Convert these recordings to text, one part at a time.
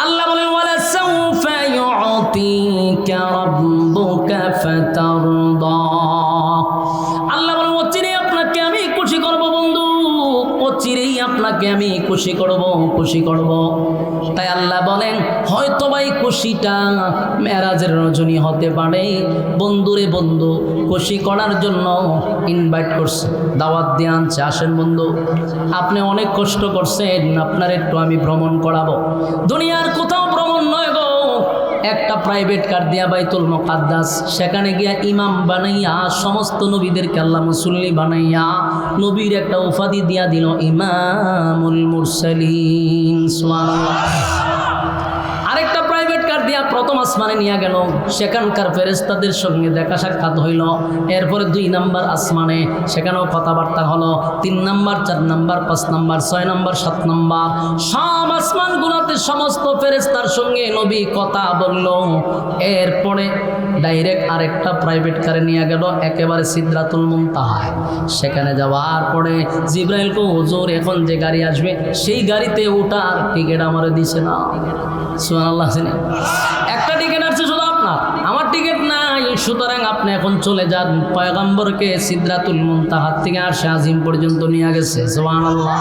আল্লাহ বলেন ওয়ালা সাউফা ইউতিকা রাব্বুকা ফাতারদা। আল্লাহ বলেন অচিরেই আপনাকে আমি খুশি করব বন্ধু, অচিরেই আপনাকে আমি খুশি করব। তাই আল্লাহ বলেন হয়তো ভাই খুশিটা মেরাজের রজনী হতে পারে। বন্ধুরে বন্ধু খুশি করার জন্য ইনভাইট করছে, দাওয়াত দিয়ে আনছে, আসেন বন্ধু আপনি অনেক কষ্ট করছেন, আপনার একটু আমি ভ্রমণ করাবো। দুনিয়ার কোথাও ভ্রমণ নয় গো, একটা প্রাইভেট কার দিয়া বাইতুল মুকাদ্দাস, সেখানে গিয়া ইমাম বানাইয়া সমস্ত নবীদেরকে আল্লাহ মুসল্লি বানাইয়া নবীর একটা উপাধি দিয়া দিল ইমামুল মুরসালিন। সুবহানাল্লাহ। আরেকটা প্রাইভেট কার দিয়া প্রথম আসমানে নিয়ে গেল, সেখানকার ফেরেশতাদের সঙ্গে দেখা সাক্ষাৎ হইল। এরপরে 2 নাম্বার আসমানে, সেখানেও কথাবার্তা হলো। 3 number, 4 number, 5 number, 6 number, 7 number, সব আসমানগুলোতে সমস্ত ফেরেশতার সঙ্গে নবী কথা বলল। এরপরে ডাইরেক্ট আরেকটা প্রাইভেট কারে নিয়ে গেল একেবারে সিদরাতুল মুনতাহায়। সেখানে যাওয়ার পরে জিবরাইলকে হুজুর এখন যে গাড়ি আসবে সেই গাড়িতে ওঠার টিকিট আমারে দিছে না। সুবহানাল্লাহ। একটা টিকিট আছে শুধু আপনার, আমার টিকিট নাই, সুতরাং আপনি এখন চলে যান। পয়গম্বরকে সিদরাতুল মুনতাহা থেকে আরশে আজিম পর্যন্ত নিয়ে গেছে। সুবহানাল্লাহ।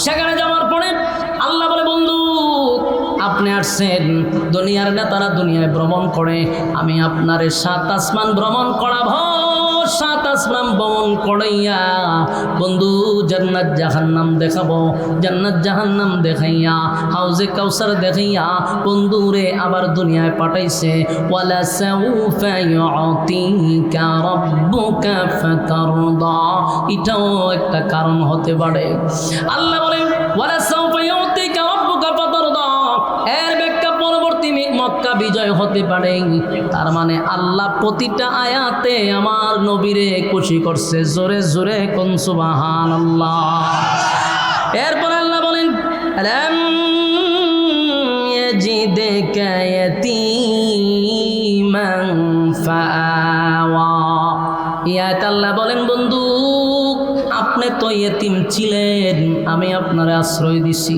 সেখানে যাওয়ার পরে আল্লাহ বলে বন্ধু আপনি আসছেন, দুনিয়ার নেতারা দুনিয়ায় ভ্রমণ করে, আমি আপনারে 7 আসমান ভ্রমণ করাবো। 7 আসমান ভ্রমণ করাইয়া বন্ধু জান্নাত জাহান্নাম দেখাবো, জান্নাত জাহান্নাম দেখাইয়া হাউজে কাউসার দেখাইয়া বন্ধুরে আবার দুনিয়ায় পাঠাইছে। ওয়ালা সাউফা ইউতিকা রাব্বুকা ফাতারদা। এটাও একটা কারণ হতে পারে। আল্লাহ বলেন ওয়ালা সাউফা ইউতিকা রাব্বুকা ফাতারদা, এর ব্যাখ্যা পরবর্তী মক্কা বিজয় হতে পারে। তার মানে আল্লাহ প্রতিটা আয়াতে আমার নবীরে খুশি করছে। জোরে জোরে কোন সুবহানাল্লাহ। এরপর আল্লাহ বলেন আলাম ইয়াজিদকা ইয়াতীমান ফাআওয়া। ইয়াত আল্লাহ বলেন বন্ধু আপনি তো ইয়েতিম ছিলেন, আমি আপনার আশ্রয় দিছি।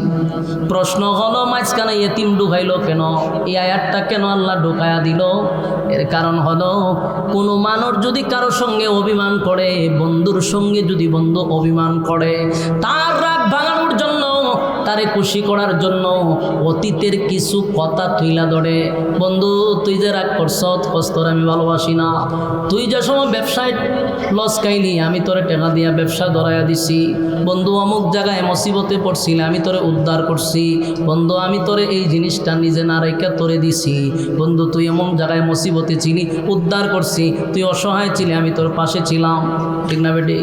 প্রশ্ন হলো মাঝখানে ইয়েতিম ঢুকাইলো কেন? এই আয়াতটা কেন আল্লাহ ঢুকায়া দিল? এর কারণ হলো কোনো মানুষ যদি কারোর সঙ্গে অভিমান করে, বন্ধুর সঙ্গে যদি বন্ধু অভিমান করে, তার রাগ ভাঙানোর জন্য, তারে খুশি করার জন্য অতীতের কিছু কথা তুইলা ধরে, বন্ধু তুই যে রাগ করছ, তোর আমি ভালোবাসি না, তুই যে সময় ব্যবসায় লস খাইলি আমি তোরে টাকা দিয়া ব্যবসা ধরাইয়া দিছি, বন্ধু অমুক জায়গায় মুসিবতে পড়ছিলে আমি তোরে উদ্ধার করছি, বন্ধু আমি তোরে এই জিনিসটা নিজে না রেখে তোরে দিছি, বন্ধু তুই এমন জায়গায় মুসিবতে ছিলি উদ্ধার করছি, তুই অসহায় ছিলি আমি তোর পাশে ছিলাম, ঠিক না বেটি?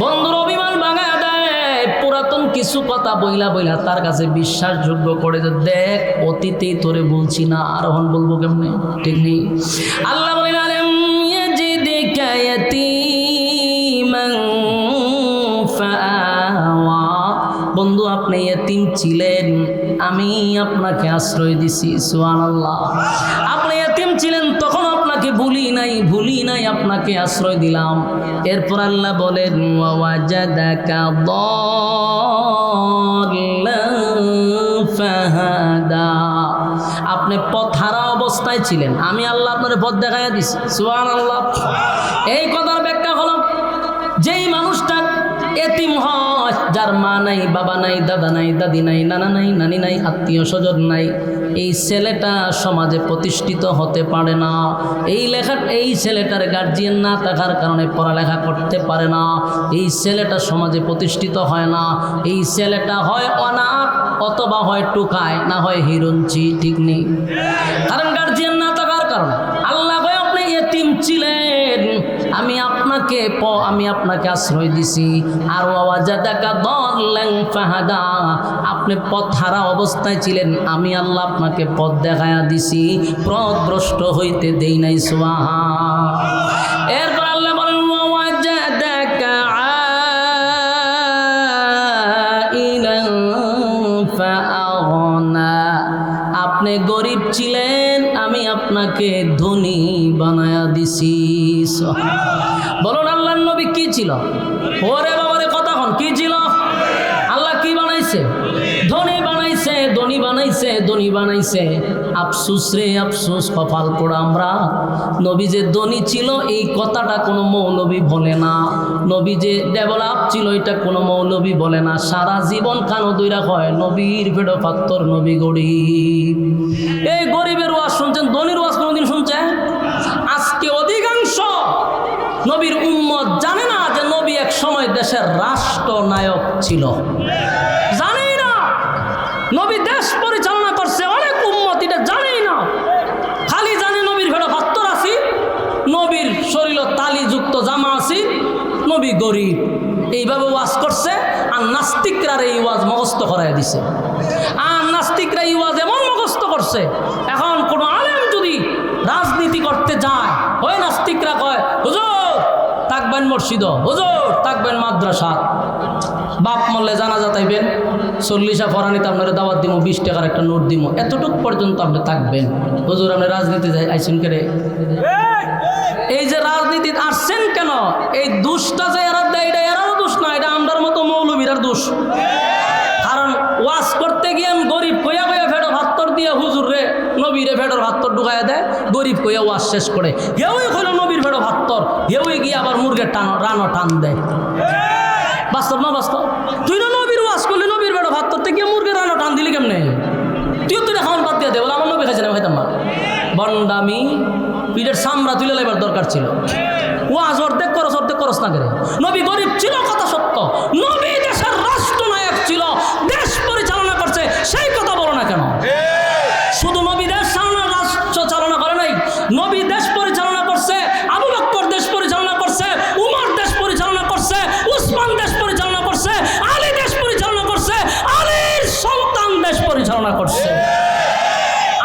বন্ধুর অভিমান ভাঙা দেয়, পুরাতন কিছু কথা বইলা বইলা তার কাছে বিশ্বাসযোগ্য করে যে দেখ অতীতেই তোরে বলছি না, আর এখন বলবো কেমনে, ঠিক নেই? আল্লাহ বলেন আলাম ইয়াজিদকা ইয়াতীমান ফাআওয়া। বন্ধু আপনি ইয়েতিম ছিলেন, আমি আপনাকে আশ্রয় দিছি। সুবহানাল্লাহ। আপনি ইয়েতিম ছিলেন তখন আপনাকে ভুলি নাই আপনাকে আশ্রয় দিলাম। এরপর আল্লাহ বলেন ওয়াজাদাকা দাল্লান ফাহাদা। আপনি পথহারা অবস্থায় ছিলেন, আমি আল্লাহ আপনার পথ দেখাইয়া দিছি। সুবহানাল্লাহ। এই কথার ব্যাখ্যা হলো যেই মানুষটা এতিম হয়, যার মা নাই, বাবা নাই, দাদা নাই, দাদি নাই, নানা নাই, নানি নাই, আত্মীয় স্বজন নাই, এই ছেলেটা সমাজে প্রতিষ্ঠিত হতে পারে না। এই ছেলেটার গার্জিয়ান না থাকার কারণে পড়ালেখা করতে পারে না, এই ছেলেটা সমাজে প্রতিষ্ঠিত হয় না, এই ছেলেটা হয় অনাথ অথবা হয় টুকায়, না হয় হিরঞ্চি, ঠিক নেই? কারণ গার্জিয়ান না থাকার কারণে। আল্লাহ ভাই আপনি এতিম ছিলেন, আমি আপনাকে আশ্রয় দিছি। আর ওয়াজাদাকা দাল্লান ফাহাদা, আপনি পথহারা অবস্থায় ছিলেন, আমি আল্লাহ আপনাকে পথ দেখায়া দিছি, পথভ্রষ্ট হইতে দেই নাই। সুবহান। এরপর আল্লাহ বলেন ওয়াজাদাকা আইলান ফাআগনা। আপনি গরিব ছিলেন, আমি আপনাকে ধনী বানায়া দিছি। বলুন আল্লাহর নবী কি ছিল? ওরে বাবারে কথা হন, কি ছিল? আল্লাহ কি বানাইছে? ধনী বানাইছে। ধনী বানাই বানাইছে, ধনী বানাইছে। আফসুস রে আফসুস, কপাল পোড়া আমরা। নবী যে ধনী ছিল এই কথাটা কোনো মৌলবী বলে না, নবী যে ডেভেলপ ছিল এটা কোনো মৌলবী বলে না। সারা জীবন কানো দইরা কয় নবীর পেট পাত্তর, নবী গরিব। এই গরিবের ওয়াজ শুনছেন, ধনীর ওয়াজ কোনোদিন শুনছেন? আজকে অধিকাংশ নবীর উম্মত জানে না যে নবী এক সময় দেশের রাষ্ট্রনায়ক ছিল, জানেই না। নবী দেশ পরিচালনা করছে, অনেক উম্মত এটা জানেই না। খালি জানে নবীর ভেড়া পাত্তর আছি, নবীর শরীর তালিযুক্ত জামা আছি, নবী গরিব। এইভাবে ওয়াজ করছে। আর নাস্তিকরা এই ওয়াজ মুখস্থ করাই দিছে। আর নাস্তিকরা এই ওয়াজ এমন মুখস্থ করছে, এখন কোনো আলেম যদি রাজনীতি করতে যায়, ওই নাস্তিকরা কয় হুজুর থাকবেন মসজিদ, হুজুর থাকবেন মাদ্রাসা, বাপ মরলে জানাজা তাইবেন, 40 ফরানিতে আপনারা দাওয়াত দিব, 20 টাকার একটা নোট দিব, এতটুক পর্যন্ত আপনি থাকবেন। হুজুর আপনি রাজনীতি যাই আইসেন কেড়ে? এই যে রাজনীতি আসছেন কেন? এই দোষটা যে এরা দেয়, এটা এরাও দোষ না, এটা আমরার মতো মৌলবীরার দোষ। কারণ ওয়াজ করতে গিয়ে গরিব কইয়া কইয়া ফেডো ভাত্তর দিয়ে হুজুর রে নবীরে ফেডোর ভাত্তর ঢুকাইয়া দেয়, গরিব কইয়া ওয়াজ শেষ করে। হেউই হইল নবীর ফেডো ভাত্তর, হেউই গিয়ে আবার মুরগের রানো টান দেয়। বাস্তব না বাস্তব? তুই না নবীর ওয়াজ করলি, নবীর ফেডো ভাত্তর থেকে মুরগের রানো টান দিলি কেমনে? তুইও তুই খাওয়ান বাদ দিয়ে দে, বলে আমার নবী খাইছে না, খাইতাম না। বন্ডামি, পিঠের সামরা তুলে লাইবার দরকার ছিল। ওয়াজ অর্ধেক করস না করে। নবী গরিব ছিল, কথা সত্য। নবী দেশের রাষ্ট্রনায়ক ছিল, দেশ পরিচালনা করছে, সেই কথা বলো না কেন? শুধু নবী দেশ রাষ্ট্র চালনা করে নাই, নবী দেশ পরিচালনা করছে, আবু বকর দেশ পরিচালনা করছে, উমর দেশ পরিচালনা করছে, উসমান দেশ পরিচালনা করছে, আলী দেশ পরিচালনা করছে, আলীর সন্তান দেশ পরিচালনা করছে।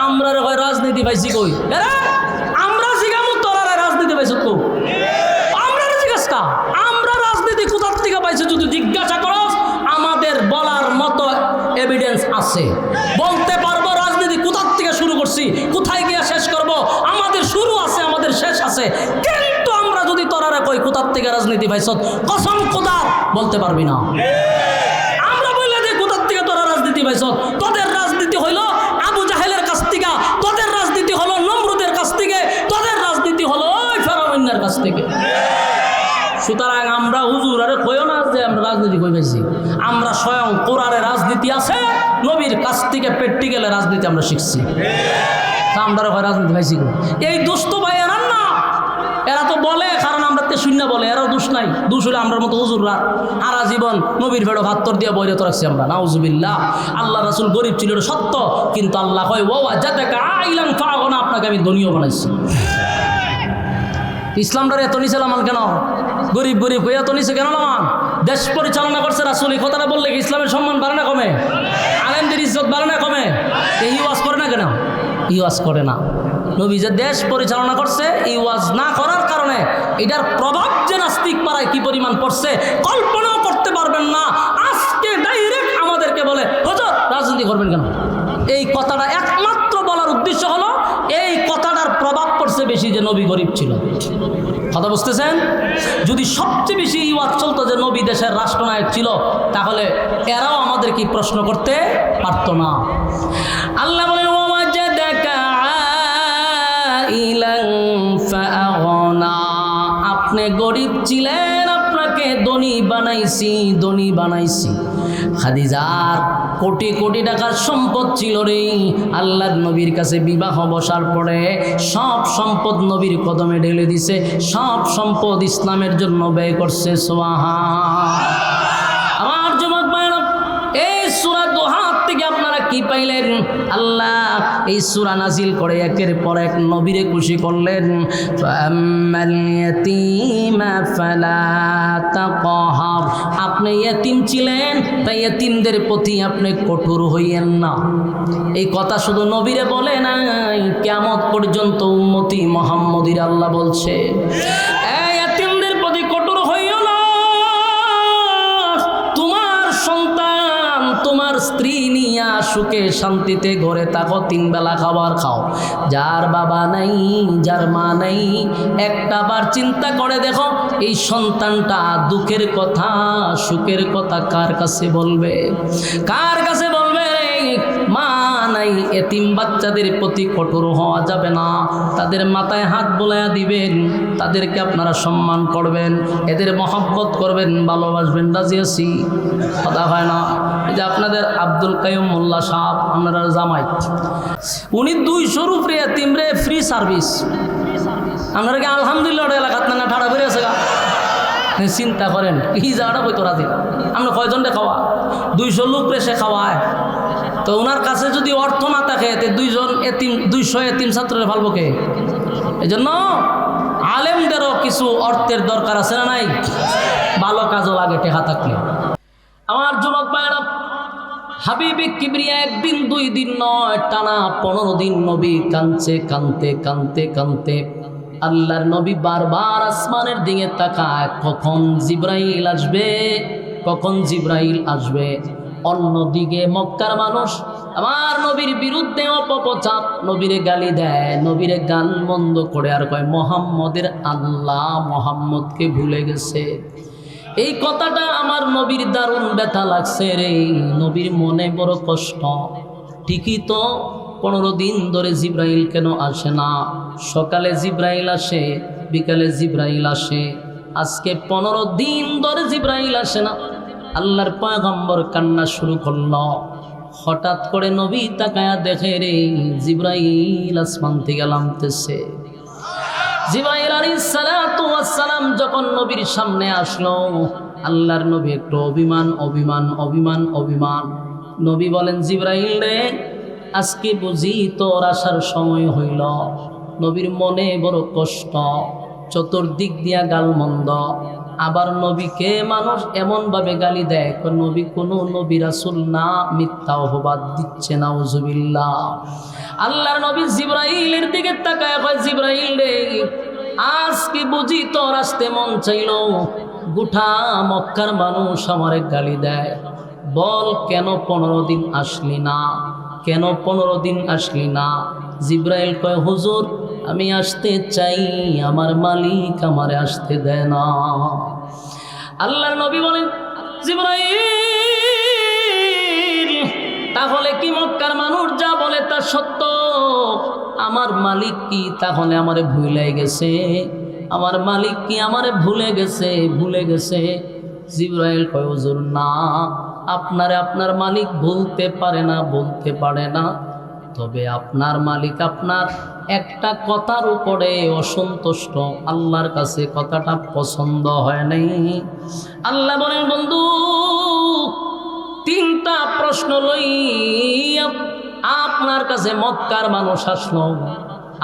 আমরা রাজনীতি পাইছি কই? আমরা জিগামু তোরা রাজনীতি পাইছ কো? আমরা জিজ্ঞাস কা আমরা রাজনীতি কোথার থেকে পাইছি? যদি জিজ্ঞাসা করো, আমাদের বলার মতো এভিডেন্স আছে, বলতে পারবো রাজনীতি কোথার থেকে শুরু করছি, কোথায় গিয়ে শেষ করব। আমাদের শুরু আছে, আমাদের শেষ আছে। কিন্তু আমরা যদি তোরারে কই কোথার থেকে রাজনীতি পাইছ, কসম খোদার বলতে পারবি না। আমরা বললে যে কোথার থেকে তোরা রাজনীতি পাইছ, তোদের রাজনীতি হইল আবু জাহেলের কাছ থেকে, তোদের রাজনীতি হলো নমরুদের কাছ থেকে, তোদের রাজনীতি হলো ওই ফেরাউনের কাছ থেকে। সুতরাং আমরা হুজুর আরে কইও না যে আমরা রাজনীতি কই পাইছি। আমরা স্বয়ং কোরআনে রাজনীতি আছে, নবীর কাছ থেকে প্র্যাকটিক্যালে রাজনীতি আমরা শিখছি। তা আমরা রাজনীতি পাইছি। এই দুষ্ট ভাই এরা না, এরা তো বলে কারণ আমরা তে শূন্য বলে, এরাও দোষ নাই। দোষ হলে আমরা মতো হুজুররা সারা জীবন নবীর ভেড়ো ভাত্তর দিয়ে বইরে তো রাখছি আমরা, নাউজুবিল্লাহ। আল্লাহ রাসূল গরিব ছিল, এটা সত্য, কিন্তু আল্লাহ কয় ওয়া জাতাকা আইলান ফাগনা, আপনাকে আমি ধনীও বানাইছি। ইসলামটার এত নিচে লামান কেন? গরিব গরিব হয়ে এত নিচে কেন লামান? দেশ পরিচালনা করছে রাসূল, এই কথাটা বললে কি ইসলামের সম্মান বাড়ে না কমে? আলেমদের ইজ্জত বাড়ে না কমে? এই ওয়াজ করে না কেন? এই ওয়াজ করে না। নবী যে দেশ পরিচালনা করছে, এই ওয়াজ না করার কারণে এটার প্রভাব যে নাস্তিক পাড়ায় কি পরিমাণ পড়ছে কল্পনাও করতে পারবেন না। আজকে ডাইরেক্ট আমাদেরকে বলে হুজুর রাজনীতি করবেন কেন? এই কথাটা একমাত্র বলার উদ্দেশ্য হলো এই কথাটার প্রভাব পড়ছে বেশি যে নবী গরিব ছিল। কথা বুঝতেছেন? যদি সবচেয়ে বেশি এই ওয়াজ চলতো যে নবী দেশের রাষ্ট্রনায়ক ছিল, তাহলে এরাও আমাদের কি প্রশ্ন করতে পারত না। আল্লাহ বলেন আপনি গরিব ছিলেন, আপনাকে ধনী বানাইছি, ধনী বানাইছি। খাদিজার কোটি কোটি টাকার সম্পদ ছিল রে। আল্লাহর নবীর কাছে বিবাহ বসার পরে সব সম্পদ নবীর কদমে ঢেলে দিছে, সব সম্পদ ইসলামের জন্য ব্যয় করছে। সুবহান। আমার যুবক ভাইরা, এই সূরা দোহা থেকে আপনারা কি পাইলেন? আল্লাহ এই সূরা নাজিল করে একের পর এক নবীরে খুশি করলেন। ফাআম্মাল ইয়াতীমা ফালা তাকহার, আপনি ইয়েতিম ছিলেন, তাই ইয়েতিমদের প্রতি আপনি কঠোর হইয়েন না। এই কথা শুধু নবীরে বলে নাই, কিয়ামত পর্যন্ত উম্মতি মুহাম্মদীর আল্লাহ বলছে এই ইয়েতিমদের প্রতি কঠোর হইও না। তোমার সন্তান, তোমার স্ত্রী নিয়া সুখে শান্তিতে ঘরে থাকো, 3 বেলা খাবার খাও। যার বাবা নাই, যার মা নাই, একটা বার চিন্তা করে দেখো এই সন্তানটা দুঃখের কথা, সুখের কথা কার কাছে বলবে? কার কাছে বলবে? মা নাই নাই, এতিম বাচ্চাদের প্রতি কঠোর হওয়া যাবে না। তাদের মাথায় হাত বোলায়া দিবেন, তাদেরকে আপনারা সম্মান করবেন, এদের মহব্বত করবেন, ভালোবাসবেন। রাজি আছি? কথা হয় না? এই যে আপনাদের আব্দুল কাইয়ুম মোল্লা সাহেব, আপনারা জামাই, উনি 200 রুপে এতিমরে ফ্রি সার্ভিস। আপনারা কি আলহামদুলিল্লাহ এলাকাত না ঠাড়া বেড়ে আছে গা? চিন্তা করেন এই জায়গাটা বইতো রাজি। আমরা কয়জনটা খাওয়া? 200 লোক সে খাওয়ায়। তো ওনার কাছে যদি অর্থ না থাকে, 200 এতিম ছাত্রের ভালবো কে? এই জন্য আলেমদেরও কিছু অর্থের দরকার আছে না নাই? ভালো কাজও লাগে টেকা থাকলে। আমার যুবক ভাইরা, হাবিবে কিবরিয়া একদিন 2 দিন নয়, টানা 15 দিন নবী কাঁদছে, কাঁদতে কাঁদতে কাঁদতে আল্লাহর নবী বারবার আসমানের দিকে তাকায়, কখন জিব্রাইল আসবে, কখন জিব্রাইল আসবে। অন্যদিকে মক্কার মানুষ আমার নবীর বিরুদ্ধে অপপ্রচার, নবীরে গালি দেয়, নবীরে গান মন্দ করে আর কয় মুহাম্মদের আল্লাহ মুহাম্মদকে ভুলে গেছে। এই কথাটা আমার নবীর দারুণ ব্যথা লাগছে রে। নবীর মনে বড় কষ্ট। ঠিকই তো 15 দিন ধরে জিব্রাইল কেন আসে না? সকালে জিব্রাইল আসে, বিকালে জিব্রাইল আসে, আজকে 15 দিন ধরে জিব্রাইল আসে না। আল্লাহর পয়গম্বর কান্না শুরু করল। হঠাৎ করে নবী তাকায়া দেখে রে জিব্রাইল আসমান থেকে নামতেছে। জিব্রাইল আলাইহিস সালাতু ওয়াস সালাম যখন নবীর সামনে আসলো, আল্লাহর নবী একটু অভিমান। নবী বলেন, জিব্রাইল রে, আজকে বুঝি তোর আসার সময় হইল। নবীর মনে বড় কষ্ট, চতুর্দিক দিয়া গালমন্দ। আবার নবীকে মানুষ এমনভাবে গালি দেয়, নবী কোনো নবী রাসূল না, মিথ্যা অপবাদ দিচ্ছে, নাউজুবিল্লাহ। আল্লাহর নবী জিব্রাইলের দিকে তাকায় কয়, জিব্রাইল রে, আজকে বুঝি তোর আসতে মন চাইল। গোটা মক্কার মানুষ আমারে গালি দেয়, বল কেন 15 দিন আসলি না, কেন 15 দিন আসলি না? জিব্রাইল কয়, হুজুর আমি আসতে চাই, আমার মালিক আমারে আসতে দেয় না। আল্লাহর নবী বলেন, জিব্রাইল, তাহলে কি মক্কার মানুষ যা বলে তা সত্য? আমার মালিক কি তাহলে আমারে ভুলে গেছে? আমার মালিক কি আমারে ভুলে গেছে? জিব্রাইল কয়, হুজুর না, আপনারে আপনার মালিক বলতে পারে না, তবে আপনার মালিক আপনার একটা কথার উপরে অসন্তুষ্ট, আল্লাহর কাছে কথাটা পছন্দ হয় নাই। আল্লাহ বলেন, বন্ধু 3টা প্রশ্ন লই আপনার কাছে মক্কার মানুষ আসলো,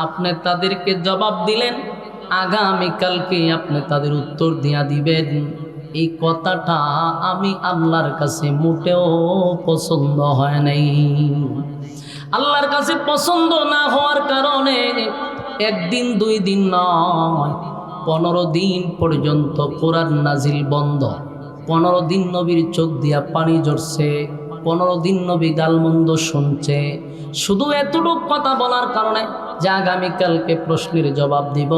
আপনি তাদেরকে জবাব দিলেন, আগামীকালকে আপনি তাদের উত্তর দিয়া দিবেন। এই কথাটা আমি আল্লাহর কাছে মোটেও পছন্দ হয় নাই। আল্লাহর কাছে পছন্দ না হওয়ার কারণে 1 দিন 2 দিন নয়, 15 দিন পর্যন্ত কোরআন নাজিল বন্ধ। 15 দিন নবীর চোখ দিয়া পানি ঝরছে, 15 দিন নবী গালমন্দ শুনছে, শুধু এতটুকু কথা বলার কারণে যে আগামীকালকে প্রশ্নের জবাব দিব।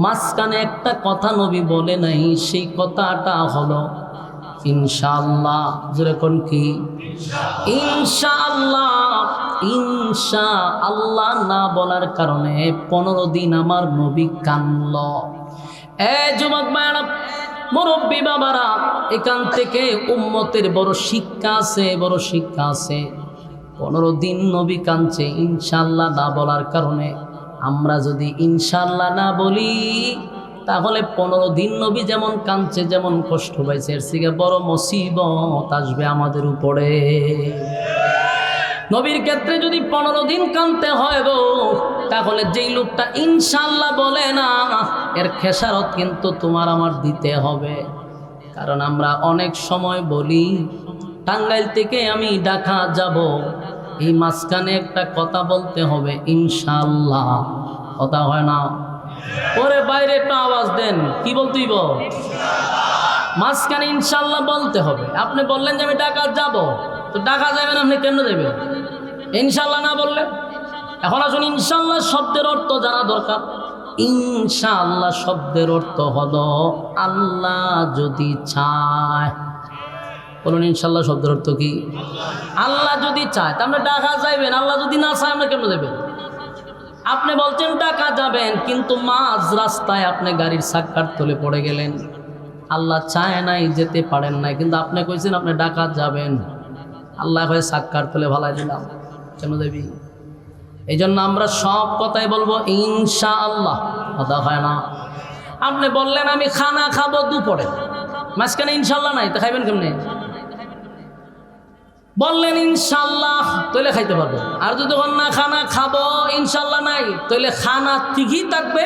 মাঝখানে একটা কথা নবী বলে নাই, সেই কথাটা হলো ইনশাআল্লাহ। যেরকম কি ইনশাআল্লাহ না বলার কারণে 15 দিন আমার নবী কানল। যুবক ভাইরা, মুরব্বী বাবারা, এখান থেকে উম্মতের বড় শিক্ষা আছে। 15 দিন নবী কাঁদছে ইনশাআল্লাহ না বলার কারণে। আমরা যদি ইনশাআল্লাহ না বলি, তাহলে 15 দিন নবী যেমন কাঁদছে, যেমন কষ্ট পাইছে, এর থেকে বড় মুসিবত আসবে আমাদের উপরে। নবীর ক্ষেত্রে যদি 15 দিন কাঁদতে হয় গো, তাহলে যেই লোকটা ইনশাআল্লাহ বলে না, এর খেসারত কিন্তু তোমার আমার দিতে হবে। কারণ আমরা অনেক সময় বলি, টাঙ্গাইল থেকে আমি ঢাকা যাব, এই মাঝখানে একটা কথা বলতে হবে ইনশাআল্লাহ, কথা হয় না? ওরে বাইরে একটা আওয়াজ দেন, কি বলতেইব? মাঝখানে ইনশাআল্লাহ বলতে হবে। আপনি বললেন যে আমি ঢাকা যাব, তো ঢাকা যাবেন, আপনি কেন যাবেন ইনশাআল্লাহ না বললে? এখন আসুন, ইনশাআল্লাহ শব্দের অর্থ জানা দরকার। ইনশাআল্লাহ শব্দের অর্থ হলো আল্লাহ যদি চায়। বলুন ইনশাল্লাহ শব্দের অর্থ কি? আল্লাহ যদি চায় তা আপনি ঢাকা যাইবেন, আল্লাহ যদি না চায় আপনি কেমন যাবেন? আপনি বলছেন ঢাকা যাবেন, কিন্তু মাঝ রাস্তায় আপনি গাড়ির চাক্কার তলে পড়ে গেলেন। আল্লাহ চায় নাই, যেতে পারেন নাই, কিন্তু আপনি কইছেন আপনি ঢাকা যাবেন। আল্লাহ কয়ে চাক্কার তলে ভালাই দিলাম, কেন যাবি? এই জন্য আমরা সব কথাই বলবো ইনশাআল্লাহ, কথা হয় না। আপনি বললেন আমি খানা খাবো দুপুরে, মাঝখানে ইনশাল্লাহ নাই, তা খাইবেন কেমনে? বললেন ইনশাল্লাহ, তৈলে খাইতে পারবেন। আর যদি না খানা খাবো ইনশাল্লাহ নাই, তৈলে খানা ঠিকই থাকবে,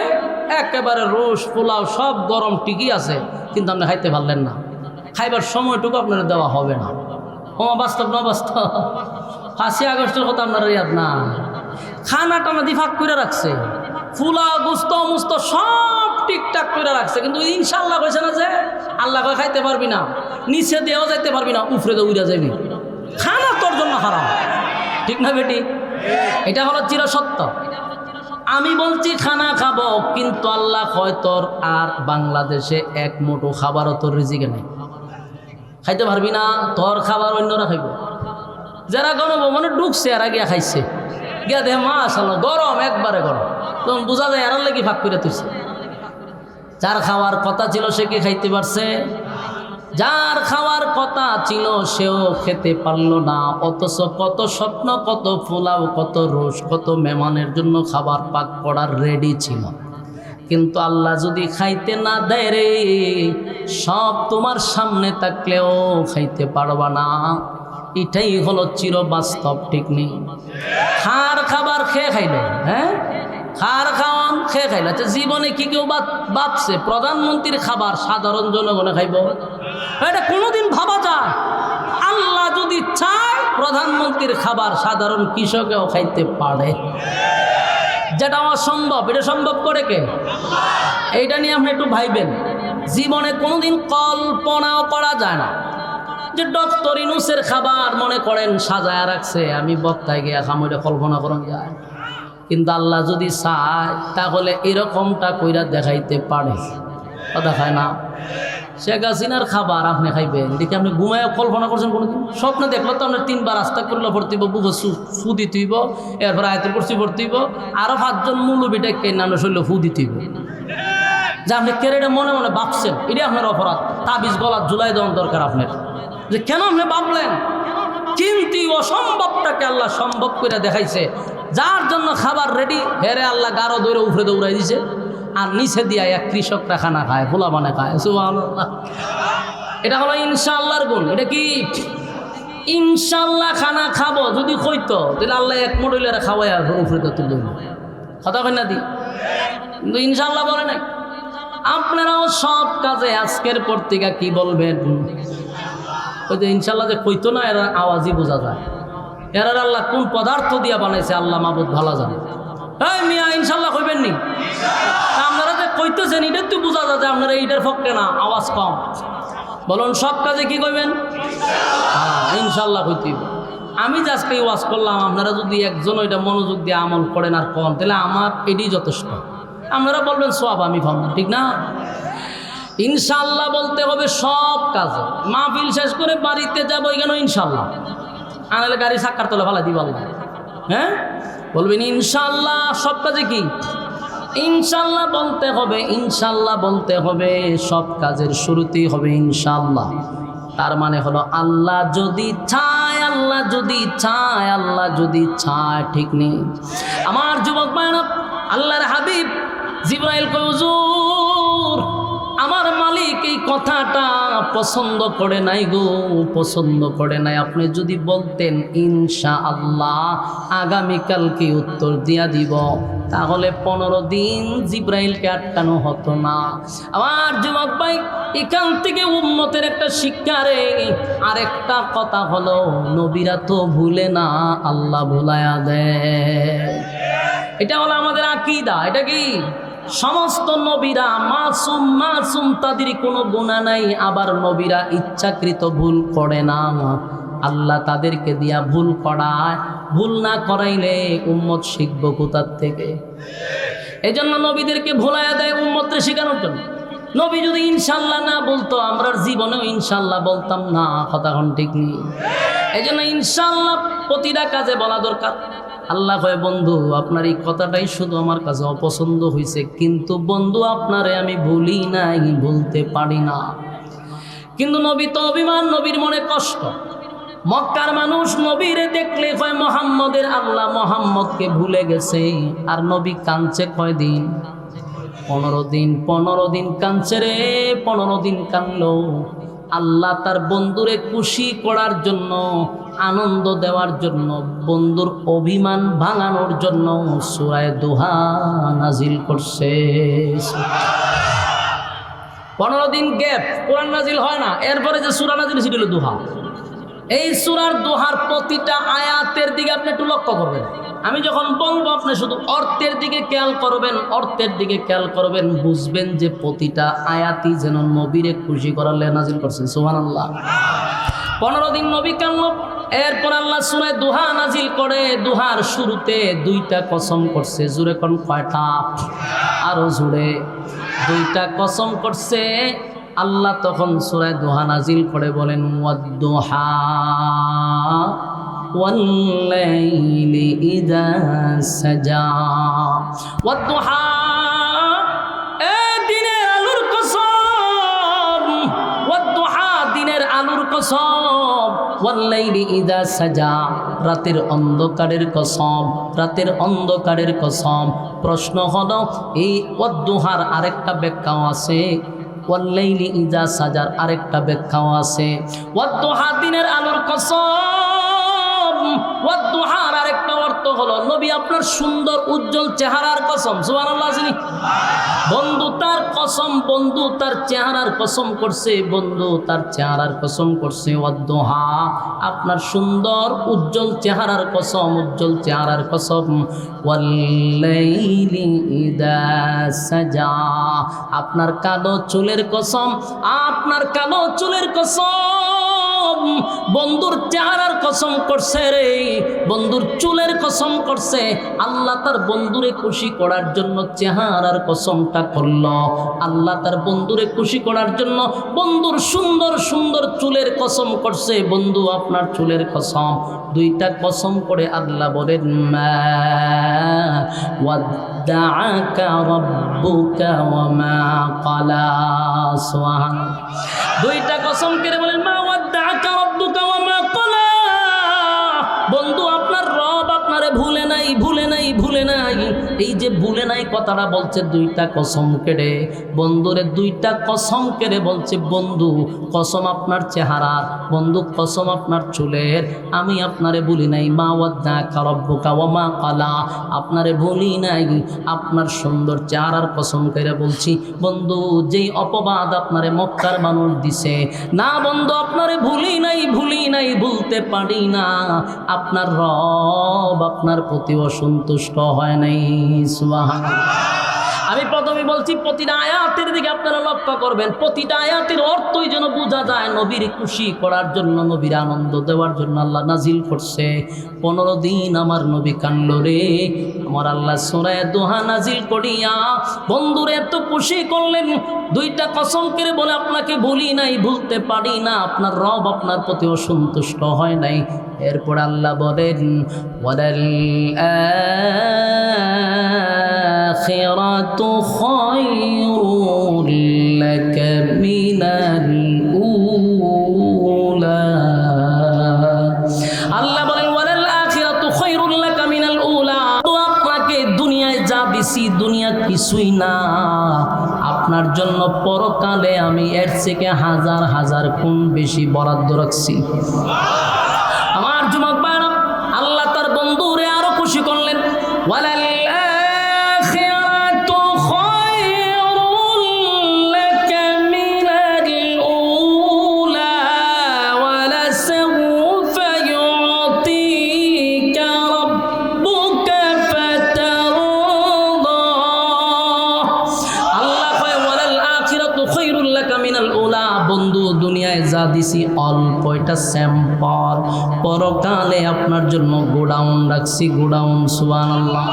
একেবারে রোজ পোলাও সব গরম ঠিকই আছে, কিন্তু আপনি খাইতে পারলেন না। খাইবার সময়টুকু আপনার দেওয়া হবে না। ও বাস্তব না বাস্তব? 5 আগস্টের কথা আপনারা ইয়াদ না? খানা টানা দি ফাঁক করে রাখছে, ফুলা গুস্ত মুস্ত সব ঠিকঠাক করে রাখছে, কিন্তু ইনশাল্লাহ কইছে না যে আল্লাহ কয় খাইতে পারবি না, নিচে দেওয়া যাইতে পারবি না, উপরে দিয়ে উড়া যাবি। খানা তোর জন্য হারাম, ঠিক না বেটি? এটা হলো চিরসত্য। আমি বলছি খানা খাবো, কিন্তু আল্লাহ কয় তোর আর বাংলাদেশে এক মুঠো খাবারও তোর রিজিকে নেই, খাইতে পারবি না। তোর খাবার অন্যরা খাইব, যারা গণভবনে ঢুকছে এরা গিয়া খাইছে, গিয়া দেখ মাশাআল্লাহ গরম, একবারে গরম, তখন বোঝা যায় এরার লাগি ভাগ করে তুইছে। যার খাওয়ার কথা ছিল সে কি খাইতে পারছে? যার খাওয়ার কথা ছিল সেও খেতে পারলো না। অথচ কত স্বপ্ন, কত পোলাও, কত রোজ, কত মেহমানের জন্য খাবার পাক করার রেডি ছিল, কিন্তু আল্লাহ যদি খাইতে না দেয় রে, সব তোমার সামনে থাকলেও খাইতে পারবা না। এটাই হলো চির বাস্তব, ঠিক নেই? খার খাবার খেয়ে খাইল, হ্যাঁ খার খাওয়ান খেয়ে খাইল। আচ্ছা জীবনে কি কেউ ভাবছে প্রধানমন্ত্রীর খাবার সাধারণ জনগণে খাইব? এটা কোনোদিন ভাবা যায়? আল্লাহ যদি চায় প্রধানমন্ত্রীর খাবার সাধারণ কৃষকেও খাইতে পারে, যেটা অসম্ভব এটা সম্ভব করে কে? এইটা নিয়ে আপনি একটু ভাইবেন। জীবনে কোনোদিন কল্পনাও করা যায় না যে ডক্টর ইউনূসের খাবার মনে করেন সাজায় রাখছে, আমি বক্তায় গিয়া খামো, এটা কল্পনা করা যায়। কিন্তু আল্লাহ যদি চায় তাহলে এরকমটা কইরা দেখাইতে পারে, দেখায় না? শেখ হাসিনার খাবার আপনি খাইবেন, দেখি আপনি ঘুমায় কল্পনা করছেন কোনোদিন? স্বপ্নে দেখলো তো আপনার 3 বার আস্তা করলে ভর্তিব, বুকে ফু দিতেইব, এরপর আয়তের কুরসি ভর্তিব, আরো 5 জন মৌলবীটা কেনানো শৈল ফু দিতেইব। যে আপনি কেড়ে মনে মনে ভাবছেন, এটাই আপনার অপরাধ। তাবিজ গলার ঝুলাই দেওয়ার দরকার আপনার, যে কেন আপনি ভাবলেন। কিন্তু অসম্ভবটাকে আল্লাহ সম্ভব করে দেখাইছে। যার জন্য খাবার রেডি, হেরে আল্লাহ গারো দৌড়ে উপরে দৌড়াই দিছে, আর নিচে দিয়া এক কৃষকরা খানা খায়, পোলা মানে খায়। সুবহানাল্লাহ। এটা হলো ইনশাআল্লাহর গুণ। এটা কি ইনশাআল্লাহ খানা খাবো যদি কইতো, তাহলে আল্লাহ এক মডেলের খাওয়াই উপরে তুলে কথা কই না দি, কিন্তু ইনশাআল্লাহ বলে নাই। আপনারাও সব কাজে আজকের পর থেকে কি বলবেন? ওই যে ইনশাআল্লাহ যে কইতো না, এরা আওয়াজই বোঝা যায়। এরা আল্লাহ কোন পদার্থ দিয়া বানাইছে আল্লাহ মাবুদ ভালো জানে। এই মিয়া ইনশাআল্লাহ কইবেন নি? আপনারা যে কইতেছেন এটা তো বোঝা যায় যে আপনারা এইটার পক্ষে না, আওয়াজ কম। বলুন সব কাজে কি কইবেন? ইনশাআল্লাহ কইতেইব। আমি যে আজকে ওয়াজ করলাম, আপনারা যদি একজন ওইটা মনোযোগ দিয়ে আমল করেন আর কন, তাহলে আমার এটাই যথেষ্ট। আপনারা বলবেন সওয়াব আমি পাবো, ঠিক না? ইনশাআল্লাহ বলতে হবে সব কাজে। মাহফিল শেষ করে বাড়িতে যাবো এখানে ইনশাআল্লাহ, আনালে গাড়ি চাক্কার তলে ফালা দিব আল্লাহ। হ্যাঁ বলবেন ইনশাআল্লাহ সব কাজে। কি ইনশাআল্লাহ বলতে হবে? ইনশাআল্লাহ বলতে হবে, সব কাজের শুরুতেই হবে ইনশাআল্লাহ। তার মানে হলো আল্লাহ যদি চায়, আল্লাহ যদি চায়, আল্লাহ যদি চায়, ঠিক নেই? আমার যুবক ভাইরা, আল্লাহর হাবিব জিবরাইল কয় হুজুর আমার মালিক এই কথাটা পছন্দ করে নাই গো, পছন্দ করে নাই। আপনি যদি বলতেন ইনশাআল্লাহ আগামীকালকে উত্তর দিয়া দিব, তাহলে 15 দিন জিবরাইলকে আটকানো হতো না। আমার যুবক ভাই, এখান থেকে উম্মতের একটা শিক্ষা রে। আরেকটা কথা হলো, নবীরা তো ভুলে না, আল্লাহ ভুলায়া দেয়। এটা হলো আমাদের আকীদা। এটা কি সমস্ত নবীরা মাসুম, মাসুম, তাদের কোনো গুনাহ নাই। আবার নবীরা ইচ্ছাকৃত ভুল করে না, আল্লাহ তাদেরকে দিয়া ভুল করায়। ভুল না করাইলে উম্মত শিখবো কোথার থেকে? এই জন্য নবীদেরকে ভুলাইয়া দেয় উম্মতকে শেখানোর জন্য। নবী যদি ইনশাল্লাহ না বলতো আমরা জীবনেও ইনশাল্লাহ বলতাম না। কথা কোন ঠিক নেই? এই জন্য ইনশাল্লাহ প্রতিটা কাজে বলা দরকার। আল্লাহ কয় বন্ধু আপনার এই কথাটাই শুধু আমার কাছে অপছন্দ হয়েছে, কিন্তু বন্ধু আপনারে আমি ভুলি নাই, বলতে পারি না। কিন্তু নবী তো অভিমান, নবীর মনে কষ্ট। মক্কার মানুষ নবীরে দেখলে কয় মোহাম্মদের আল্লাহ মোহাম্মদকে ভুলে গেছে। আর নবী কাঁদছে কয়দিন? 15 দিন। 15 দিন কাঁদছে রে, 15 দিন কাঁদলো। আল্লাহ তার বন্ধুরে খুশি করার জন্য, আনন্দ দেওয়ার জন্য, বন্ধুর অভিমান ভাঙানোর জন্য সূরা দুহা নাজিল করছে। 15 দিন গ্যাপ, কোরআন নাজিল হয় না। এরপরে যে সূরা নাজিল সেটা দুহা। এই সূরার দুহার প্রতিটা আয়াতের দিকে আপনি একটু লক্ষ্য করবেন। আমি যখন বলবো আপনি শুধু অর্থের দিকে খেয়াল করবেন, অর্থের দিকে খেয়াল করবেন, বুঝবেন যে প্রতিটা আয়াতই যেন নবীরে খুশি করার লেগে নাজিল করছেন। সুবহানাল্লাহ। 15 দিন নবী কান্না। এরপর আল্লাহ সূরা দুহা নাজিল করে। দুহার শুরুতে 2টা কসম করছে। জোরে কোন কয়টা? আরো জোরে। 2টা কসম করছে। আল্লাহ তখন সূরা দুহা নাজিল করে বলেন ওয়াদ-দুহা ওয়াল-লাইলি ইযা সাজা। ওয়াদ-দুহা, এ দিনের আলোর কসম। ওয়াদ-দুহা, দিনের আলোর কসম। ওয়াল-লাইলি ইযা সাজা, রাতের অন্ধকারের কসম। রাতের অন্ধকারের কসম। প্রশ্ন হলো এই ওয়াদ-দুহার আরেকটা ব্যাখ্যাও আছে। ওয়াল্লাইলি ইযা সাজার আরেকটা ব্যাখ্যাও আছে। ওয়াদ-দুহা, দিনের আলোর কসম। ওয়াদ-দুহার আরেকটা অর্থ হলো নবী আপনার সুন্দর উজ্জ্বল চেহারার কসম। সুবহানাল্লাহ। বন্ধু তার কসম, বন্ধু তার চেহারার কসম করছে, বন্ধু তার চেহারার কসম করছে। ওয়াদ-দুহা, আপনার সুন্দর উজ্জ্বল চেহারার কসম, উজ্জ্বল চেহারার কসম। ওয়াল্লাইলি ইযা সাজা, আপনার কালো চুলের কসম, আপনার কালো চুলের কসম। বন্ধুর চেহারার কসম করছে রে, বন্ধুর চুলের কসম করছে। আল্লাহ তার বন্ধুরে খুশি করার জন্য চেহারার কসমটা করল। আল্লাহ তার বন্ধুরে খুশি করার জন্য বন্ধুর সুন্দর সুন্দর চুলের কসম করছে। বন্ধু আপনার চুলের কসম। 2টা কসম করে আল্লাহ বলেন মা ওয়াদ্দাআকা রাব্বুকা ওয়া মা ক্বালা। সুবহানাল্লাহ। 2টা কসম করে বলেন মা ওয়াদ্দাআকা রাব্বুকা ওয়া মা ক্বালা। বন্ধু আপনার রব আপনারে ভুলে নাই, ভুলে নাই, ভুলে নাই। এই যে ভুলে নাই কথাটা বলছে 2টা কসম কেড়ে। বন্ধুরে 2টা কসম কেড়ে বলছে বন্ধু কসম আপনার চেহারার, বন্ধু কসম আপনার চুলের, আমি আপনারে ভুলি নাই। মা ওয়াদ্দাআকা রাব্বুকা ওয়া মা ক্বালা, আপনারে ভুলি নাই, আপনার সুন্দর চেহারার কসম করে বলছি। বন্ধু যেই অপবাদ আপনারে মক্কার মানুষ দিছে, না বন্ধু আপনারে ভুলি নাই, ভুলি নাই, ভুলতে পারি না। আপনার রব আপনার প্রতি অসন্তুষ্ট হয় নাই। সুবহানাল্লাহ। আমি প্রথমে বলছি প্রতিটা আয়াতের দিকে আপনারা লক্ষ্য করবেন। প্রতিটা আয়াতের অর্থই যেন বোঝা যায় নবীর খুশি করার জন্য, নবীর আনন্দ দেওয়ার জন্য আল্লাহ নাজিল করছে। 15 দিন আমার নবী কান্দ রে। আমার আল্লাহ সূরা দুহা নাজিল করিয়া বন্ধুরে এত খুশি করলেন। 2টা কসম করে বলে আপনাকে ভুলি নাই, ভুলতে পারি না। আপনার রব আপনার প্রতি অসন্তুষ্ট হয় নাই। এরপর আল্লাহ বলেন ওয়ালাল আখিরাতু খায়রুল লাকা মিনাল উলা। আল্লাহ বলেন ওয়ালাল আখিরাতু খায়রুল লাকা মিনাল উলা। তো আপনাকে দুনিয়ায় যা দিছি দুনিয়া কিছুই না, আপনার জন্য পরকালে আমি এর থেকে হাজার হাজার গুণ বেশি বরাদ্দ রাখছি। আমার যুবক ভাইরা, আল্লাহ তার বন্ধুরে আরো খুশি করলেন। ওয়ালাল আখিরাতু খায়রুল লাকা মিনাল উলা ওয়ালা সাওফা ইউতিকা রাব্বুকা ফাতারদা। আল্লাহ কয় ওয়ালাল আখিরাতু খায়রুল লাকা মিনাল উলা। বন্ধু দুনিয়ায় যা দিছি অল্প, এটা স্যাম্পল। পরকালে আপনার জন্য গোডাউন রাখছি, গোডাউন। সুবহানাল্লাহ।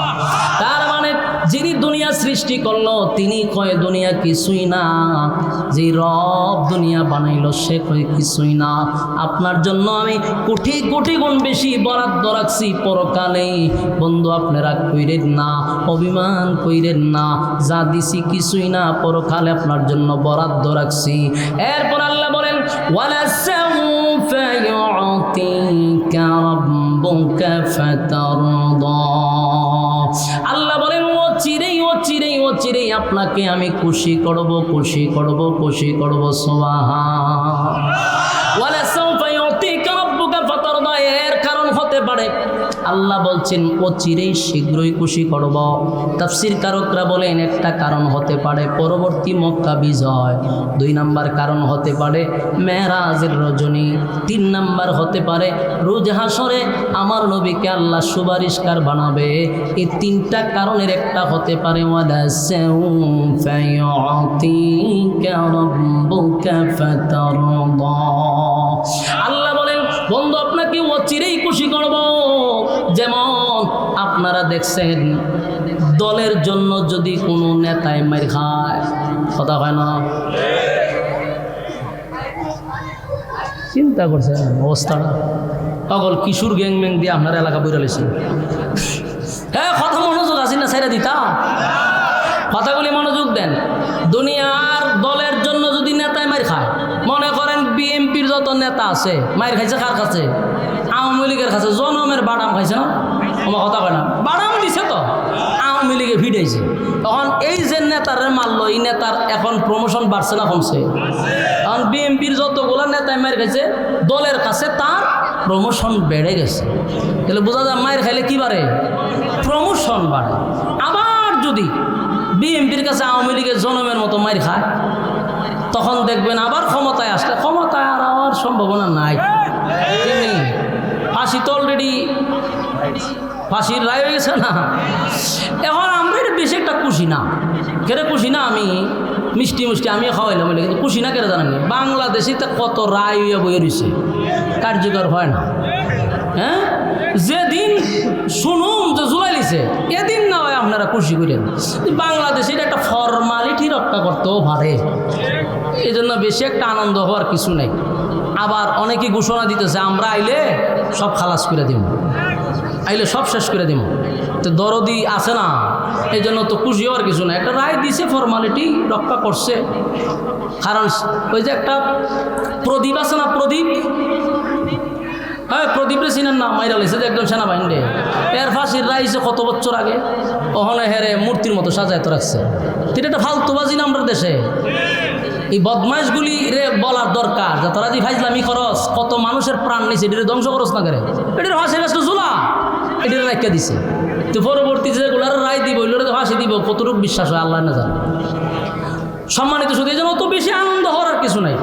তার মানে যিনি দুনিয়া সৃষ্টি করলো তিনি কয় দুনিয়া কিছুই না, যে রব দুনিয়া বানাইলো সে কয় কিছুই না। আপনার জন্য আমি কোটি কোটি গুণ বেশি বরাদ্দ রাখছি পরকালে। বন্ধু আপনি রাগ কইরেন না, অভিমান কইরেন না, যা দিছি কিছুই না, পরকালে আপনার জন্য বরাদ্দ রাখছি। এরপর আল্লাহ বলেন ওয়ালা সাউফা ইউতিকা রাব্বুকা ফাতারদা। আল্লাহ বলেন ও চিরেই ও চিরেই ও চিরেই আপনাকে আমি খুশি করব, খুশি করব, খুশি করব। সুবহান। ওয়ালা সাউফা ইউতিকা রাব্বুকা ফাতারদা, এর কারণ হতে পারে আল্লাহ বলছেন ও চিরেই শীঘ্রই খুশি করব। তাফসীর কারকরা বলেন একটা কারণ হতে পারে পরবর্তী মক্কা বিজয়, 2 নাম্বার কারণ হতে পারে মেরাজের রজনী, 3 নাম্বার হতে পারে রোজ হাসরে আমার নবীকে আল্লাহ সুপারিশকার বানাবে। এই 3টা কারণের একটা হতে পারে ওয়ালা সাউফা ইউতিকা রাব্বুকা ফাতারদা। আল্লাহ বলেন বন্ধু আপনাকে ও চিরেই খুশি করব। যেমন আপনারা দেখছেন দলের জন্য যদি কোনো নেতায় মার খায়, কথা হয় না? চিন্তা করছেন অবস্থাটা, পাগল কিশোর গ্যাং ম্যাং দিয়ে আপনার এলাকা বইরা লেছেন। হ্যাঁ কথা মনোযোগ আছে না, ছেড়ে দিতা কথাগুলি মনোযোগ দেন। দুনিয়ার দলের জন্য যদি নেতায় মার খায়, মনে করেন বিএনপির যত নেতা আছে মার খাইছে কার কাছে? আওয়ামী লীগের কাছে। জনমের বাদাম খাইছে না, আমার কথা কয় না, বাদাম দিছে তো আওয়ামী লীগে ভিড়াইছে। তখন এই যে নেতারে মারলো, এই নেতার এখন প্রমোশন বাড়ছে না কমছে? কারণ বিএনপির যতগুলো নেতায় মার খাইছে দলের কাছে তার প্রমোশন বেড়ে গেছে। তাহলে বোঝা যায় মায়ের খাইলে কি বাড়ে? প্রমোশন বাড়ে। আবার যদি বিএনপির কাছে আওয়ামী লীগের জনমের মতো মার খায়, তখন দেখবেন আবার ক্ষমতায় আসলে ক্ষমতায় আর হওয়ার সম্ভাবনা নাই। ফাঁসি তো অলরেডি ফাঁসির রায় হয়ে গেছে না। এখন আমরা এটা বেশি একটা খুশি না, কেড়ে খুশি না। আমি মিষ্টি মিষ্টি আমিও খাওয়াইলাম, কিন্তু খুশি না কেড়ে জানেন? বাংলাদেশে তো কত রায় হইয়া বইয়ে রয়েছে, কার্যকর হয় না। হ্যাঁ, যেদিন শুনুন যে জুলাই লিছে এদিন না হয় আপনারা খুশি করেন। বাংলাদেশের একটা ফর্মালিটি রক্ষা করতেও পারে, এই জন্য বেশি একটা আনন্দ হওয়ার কিছু নেই। আবার অনেকে ঘোষণা দিতেছে আমরা আইলে সব খালাস করে দিব, আইলে সব শেষ করে দিব। তো দরদি আছে না, এই জন্য তো খুশি হওয়ার কিছু না। একটা রায় দিছে, ফর্মালিটি রক্ষা করছে। কারণ ওই যে একটা প্রদীপ আছে না, প্রদীপ, হ্যাঁ প্রদীপ রে চিনেন না? মাইরা লেছে যে একদম সেনাবাহিনী, এর ফাঁসির রায় হয়েছে কত বছর আগে, ওখানে হেরে মূর্তির মতো সাজায়তো রাখছে। এটা একটা ফালতুবাজি না আমরা দেশে। এই বদমাইশগুলি রে বলার দরকার যে তোরা যে ফাইজলামি খরচ, কত মানুষের প্রাণ নিছে, এটির ধ্বংস খরচ না করে, এটির ফাঁসি গাছটা ঝুলা, এটির রাখা দিছে। তো পরবর্তী যেগুলার রায় দিব ওইগুলো তো ফাঁসি দিব, কতটুকু বিশ্বাস হয় আল্লাহ না জানে। সম্মানিত শুধু এই জন্য অত বেশি আনন্দ হওয়ার কিছু নাই।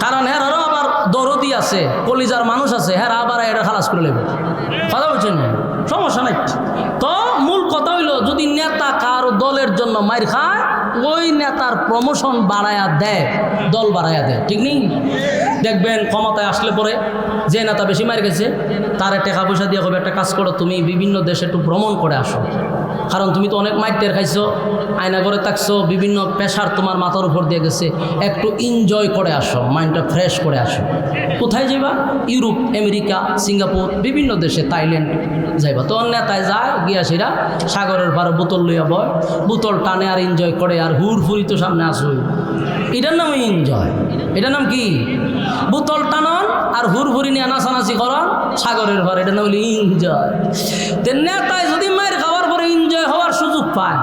কারণ হ্যাঁ আরও আবার দরদি আছে, কলিজার মানুষ আছে, হ্যাঁ আবার এটা খালাস করে নেবে, কথা বলছেন, সমস্যা নাই। তো মূল কথা হইল যদি নেতা কারো দলের জন্য মার খায়, ওই নেতার প্রমোশন বাড়ায়া দেয়, দল বাড়ায়া দেয়, ঠিক নেই? দেখবেন ক্ষমতায় আসলে পরে যে নেতা বেশি মার গেছে তার টাকা পয়সা দিয়ে হবে একটা কাজ করো, তুমি বিভিন্ন দেশে একটু ভ্রমণ করে আসো, কারণ তুমি তো অনেক মাইটের খাইছো, আয়না করে থাকছো, বিভিন্ন প্রেশার তোমার মাথার উপর দিয়ে গেছে, একটু এনজয় করে আসো, মাইন্ডটা ফ্রেশ করে আসো। কোথায় যাইবা? ইউরোপ, আমেরিকা, সিঙ্গাপুর, বিভিন্ন দেশে, থাইল্যান্ড যাইবা। তো নেতায় যায় গিয়া সেরা সাগরের পারে বোতল লইয়া বয়, বোতল টানে আর এনজয় করে, আর হুর ফুরি তো সামনে আসুই। এটার নাম এনজয়। এটার নাম কি? বোতল টানন আর হুর ফুরি নিয়ে নাচানাচি করন সাগরের পারে, এটার নাম হলো এনজয়। নেতায় যদি মায়ের খাওয়ার পরে এনজয় হওয়ার সুযোগ পায়,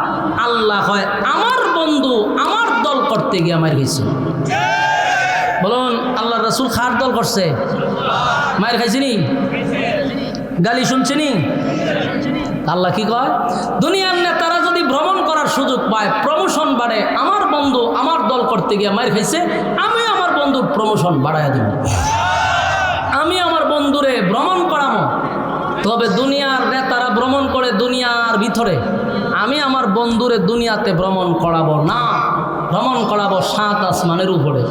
আল্লাহ হয় আমার বন্ধু আমার দল করতে গিয়ে মায়ের গেছে। বলুন আল্লাহ রাসূল খার দল করছে, মায়ের খাইছিনি, গালি শুনছেনি? আল্লাহ কি কয়? দুনিয়ার নেতারা যদি ভ্রমণ করার সুযোগ পায়, প্রমোশন বাড়ে, আমার বন্ধু আমার দল করতে গিয়ে মায়ের খাইছে, আমি আমার বন্ধুর প্রমোশন বাড়াইয়া দিব, আমি আমার বন্ধুরে ভ্রমণ করাবো। তবে দুনিয়ার নেতারা ভ্রমণ করে দুনিয়ার ভিতরে, আমি আমার বন্ধুরে দুনিয়াতে ভ্রমণ করাবো না, ভ্রমণ করাবো 7 আসমানের উপরে।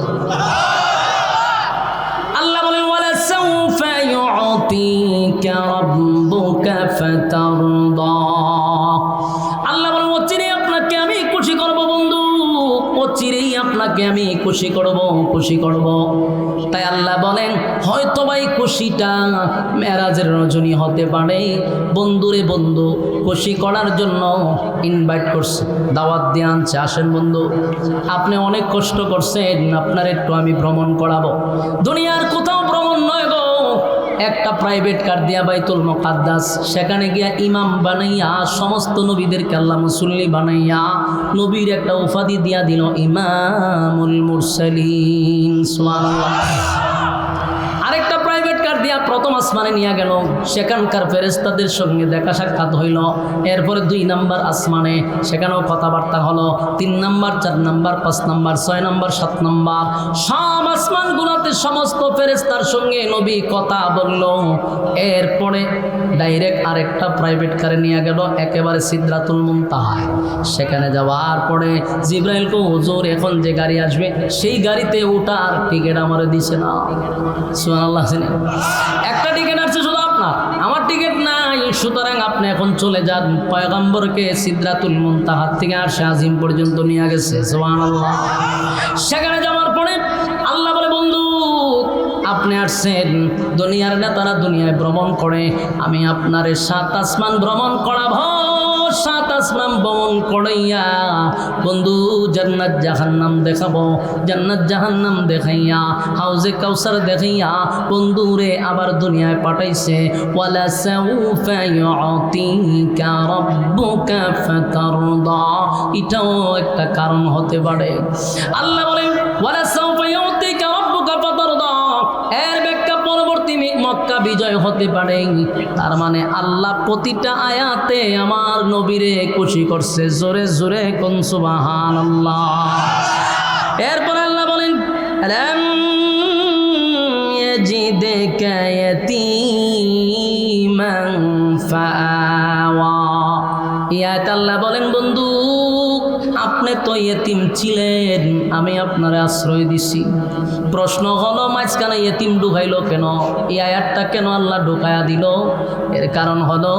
আল্লাহ বলেন ওয়ালা সাউফা ইউতিকা রাব্বুকা ফাতারদা। আল্লাহ বলেন ও আপনাকে আমি খুশি করব। তাই আল্লাহ বলেন হয়তো ভাই খুশিটা মেরাজের রজনী হতে পারে। বন্ধুরে বন্ধু খুশি করার জন্য ইনভাইট করছে, দাওয়াত দিয়ে আনছে, আসেন বন্ধু আপনি অনেক কষ্ট করছেন, আপনার একটু আমি ভ্রমণ করাবো। দুনিয়ার কোথাও ভ্রমণ নয় গো, একটা প্রাইভেট কার দিয়া বাইতুল মুকাদ্দাস, সেখানে গিয়া ইমাম বানাইয়া সমস্ত নবীদেরকে আল্লাহ মুসল্লি বানাইয়া নবীর একটা উপাধি দিয়া দিল ইমামুল মুরসালিন। সুবহানাল্লাহ। আরেকটা প্রাইভেট কার দিয়া প্রথম আসমানে নিয়ে গেল, সেখানকার ফেরেশতাদের সঙ্গে দেখা সাক্ষাৎ হইল। এরপরে 2 নাম্বার আসমানে, সেখানেও কথাবার্তা হলো। 3 number, 4 number, 5 number, 6 number, 7 number, সব আসমানগুলোতে সমস্ত ফেরেশতার সঙ্গে নবী কথা বলল। এরপরে ডাইরেক্ট আরেকটা প্রাইভেট কারে নিয়ে গেল একেবারে সিদরাতুল মুনতাহায়। সেখানে যাওয়ার পরে জিবরাইলকে, হুজুর এখন যে গাড়ি আসবে সেই গাড়িতে ওঠার টিকিট আমারে দিছে না। সুবহানাল্লাহ। একটা টিকিট আছে শুধু আপনার, আমার টিকিট নাই, সুতরাং আপনি এখন চলে যান। পয়গম্বরকে সিদরাতুল মুনতাহা থেকে আরশে আজিম পর্যন্ত নিয়ে গেছে। সুবহানাল্লাহ। সেখানে যাওয়ার পরে আল্লাহ বলে, বন্ধু আপনি আসছেন, দুনিয়ার নেতারা দুনিয়ায় ভ্রমণ করে, আমি আপনারে 7 আসমান ভ্রমণ করাবো। 7 আসমান ভ্রমণ করাইয়া বন্ধু জান্নাত জাহান্নাম দেখাবো, জান্নাত জাহান্নাম দেখাইয়া হাউজে কাউসার দেখাইয়া বন্ধুরে আবার দুনিয়ায় পাঠাইছে। ওয়ালা সাউফা ইউতিকা রাব্বুকা ফাতারদা, এটাও একটা কারণ হতে পারে। আল্লাহ বলেন ওয়ালা সাউফা ইউতিকা রাব্বুকা ফাতারদা, এর ব্যাখ্যা পরবর্তী মক্কা বিজয় হতে পারে। তার মানে আল্লাহ প্রতিটা আয়াতে আমার নবীরে খুশি করছে। জোরে জোরে কোন সুবহানাল্লাহ। এরপর আল্লাহ বলেন আলাম ইয়াজিদকা ইয়াতীমান ফাআওয়া, ইয়াত আল্লাহ বলেন বন্ধু আপনি তো ইয়েতিম ছিলেন, আমি আপনার আশ্রয় দিছি। প্রশ্ন হলো মাঝখানে ইয়েতিম ঢুকাইলো কেন? এই আয়াতটা কেন আল্লাহ ঢুকায়া দিল? এর কারণ হলো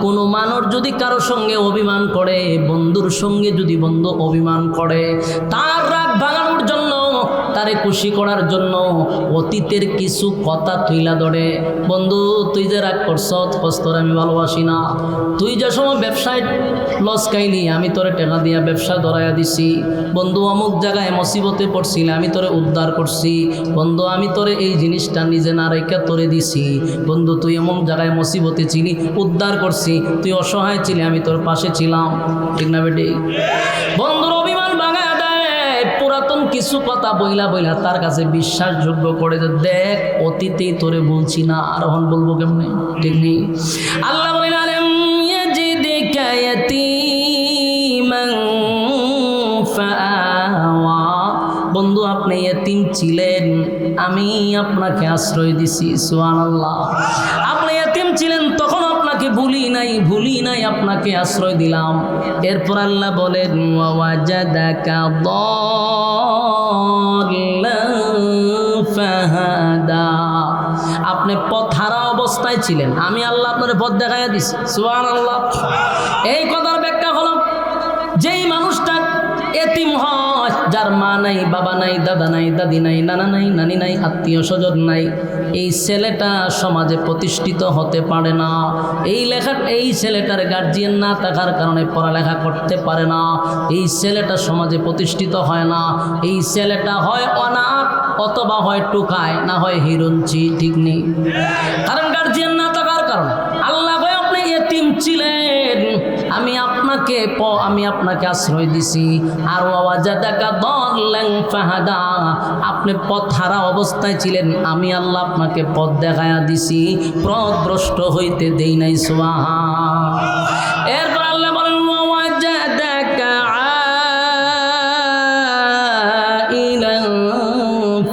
কোনো মানুষ যদি কারোর সঙ্গে অভিমান করে, বন্ধুর সঙ্গে যদি বন্ধু অভিমান করে, তার রাগ ভাঙানোর জন্য, তারে খুশি করার জন্য অতীতের কিছু কথা তুইলা ধরে, বন্ধু তুই যে রাগ করছ, তোর আমি ভালোবাসি না, তুই যে সময় ব্যবসায় লস খাইলি আমি তোরে টাকা দিয়া ব্যবসা ধরাইয়া দিছি, বন্ধু অমুক জায়গায় মুসিবতে পড়ছিলে আমি তোরে উদ্ধার করছি, বন্ধু আমি তোরে এই জিনিসটা নিজে না রেখে তোরে দিছি, বন্ধু তুই এমন জায়গায় মুসিবতে ছিলি উদ্ধার করছি, তুই অসহায় ছিলি আমি তোর পাশে ছিলাম, ঠিক না বেটি? বন্ধুর অভিমান ভাঙা দেয়, পুরাতন কিছু কথা বইলা বইলা তার কাছে বিশ্বাসযোগ্য করে যে দেখ অতীতেই তোরে বলছি না, আর এখন বলবো কেমনে, ঠিক নেই? আল্লাহ বলেন আলাম ইয়াজিদকা ইয়াতীমান ফাআওয়া, বন্ধু আপনি ইয়েতিম ছিলেন, আমি আপনাকে আশ্রয় দিছি। সুবহানাল্লাহ। আপনি ইয়েতিম ছিলেন তখন আপনাকে ভুলি নাই আপনাকে আশ্রয় দিলাম। এরপর আল্লাহ বলেন ওয়াজাদাকা দাল্লান ফাহাদা, আপনি পথহারা অবস্থায় ছিলেন, আমি আল্লাহ আপনার পথ দেখাইয়া দিছি। সুবহানাল্লাহ। এই কথার ব্যাখ্যা হলো যেই মানুষটা এতিম হয়, যার মা নাই, বাবা নাই, দাদা নাই, দাদি নাই, নানা নাই, নানি নাই, আত্মীয় স্বজন নাই, এই ছেলেটা সমাজে প্রতিষ্ঠিত হতে পারে না। এই ছেলেটার গার্জিয়ান না থাকার কারণে পড়ালেখা করতে পারে না, এই ছেলেটা সমাজে প্রতিষ্ঠিত হয় না, এই ছেলেটা হয় অনাথ অথবা হয় টুকায়, না হয় হিরঞ্চি, ঠিক নেই? কারণ গার্জিয়ান না থাকার কারণে। আল্লাহ ভাই আপনি এতিম ছিলেন, আমি আপনাকে আশ্রয় দিছি। আর ওয়াজাদাকা দাল্লান ফাহাদা, আপনি পথহারা অবস্থায় ছিলেন, আমি আল্লাহ আপনাকে পথ দেখায়া দিছি, পথভ্রষ্ট হইতে দেই নাই। সুবহান। এরপর আল্লাহ বলেন ওয়াজাদাকা আইলান